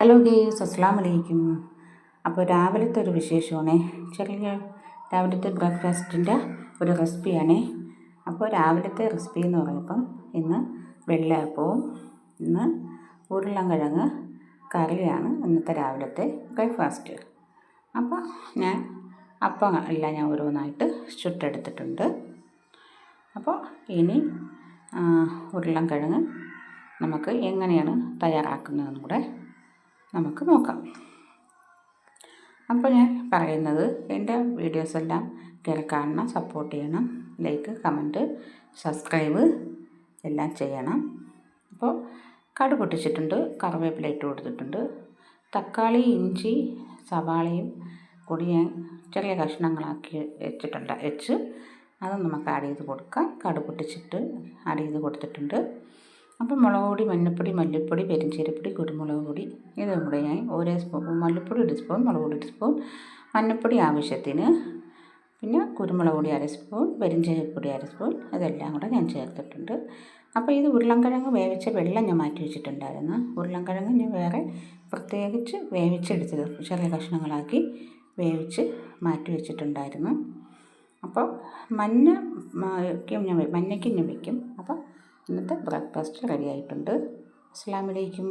Hello guys, അസ്സാം വലൈക്കും. അപ്പോൾ രാവിലത്തെ ഒരു വിശേഷമാണേ, ചെറിയ രാവിലത്തെ ബ്രേക്ക്ഫാസ്റ്റിൻ്റെ ഒരു റെസിപ്പിയാണേ. അപ്പോൾ രാവിലത്തെ റെസിപ്പി എന്ന് പറയുമ്പം ഇന്ന് വെള്ളയപ്പവും ഇന്ന് ഉരുളൻകിഴങ്ങ് കറിയാണ് ഇന്നത്തെ രാവിലത്തെ ബ്രേക്ക്ഫാസ്റ്റ്. അപ്പോൾ ഞാൻ അപ്പം എല്ലാം ഞാൻ ഓരോന്നായിട്ട് ചുട്ടെടുത്തിട്ടുണ്ട്. അപ്പോൾ ഇനി ഉരുളൻകിഴങ്ങ് നമുക്ക് എങ്ങനെയാണ് തയ്യാറാക്കുന്നതെന്ന് കൂടെ നമുക്ക് നോക്കാം. അപ്പോൾ ഞാൻ പറയുന്നത്, എൻ്റെ വീഡിയോസെല്ലാം കയറി കാണണം, സപ്പോർട്ട് ചെയ്യണം, ലൈക്ക്, കമൻറ്റ്, സബ്സ്ക്രൈബ് എല്ലാം ചെയ്യണം. അപ്പോൾ കടുക് പൊട്ടിച്ചിട്ടുണ്ട്, കറിവേപ്പില ഇട്ട് കൊടുത്തിട്ടുണ്ട്, തക്കാളി, ഇഞ്ചി, സവാളയും കൂടി ഞാൻ ചെറിയ കഷ്ണങ്ങളാക്കി വെച്ച് അത് നമുക്ക് ആഡ് ചെയ്ത് കൊടുക്കാം. കടുക് പൊട്ടിച്ചിട്ട് ആഡ് ചെയ്ത് കൊടുത്തിട്ടുണ്ട്. അപ്പോൾ മുളക് പൊടി, മഞ്ഞൾപ്പൊടി, മല്ലിപ്പൊടി, പെരിഞ്ചീരപ്പൊടി, കുരുമുളക് പൊടി ഇതും കൂടെ ഞാൻ ഓരോ സ്പൂൺ, മല്ലിപ്പൊടി 1 സ്പൂൺ, മുളക് പൊടി 1 സ്പൂൺ, മഞ്ഞൾപ്പൊടി ആവശ്യത്തിന്, പിന്നെ കുരുമുളക് പൊടി 1/2 സ്പൂൺ, പെരിഞ്ചീരപ്പൊടി 1/2 സ്പൂൺ ഇതെല്ലാം കൂടെ ഞാൻ ചേർത്തിട്ടുണ്ട്. അപ്പോൾ ഇത് ഉരുളൻകിഴങ്ങ് വേവിച്ച വെള്ളം ഞാൻ മാറ്റി വെച്ചിട്ടുണ്ടായിരുന്നു. ഉരുളൻകിഴങ്ങ് ഞാൻ വേറെ പ്രത്യേകിച്ച് വേവിച്ചെടുത്തത് ചെറിയ കഷ്ണങ്ങളാക്കി വേവിച്ച് മാറ്റി വെച്ചിട്ടുണ്ടായിരുന്നു. അപ്പോൾ മഞ്ഞയ്ക്കും ഞാൻ വയ്ക്കും. അപ്പോൾ ഇന്നത്തെ ബ്രേക്ക്ഫാസ്റ്റ് റെഡി ആയിട്ടുണ്ട്. അസ്സലാമു അലൈക്കും.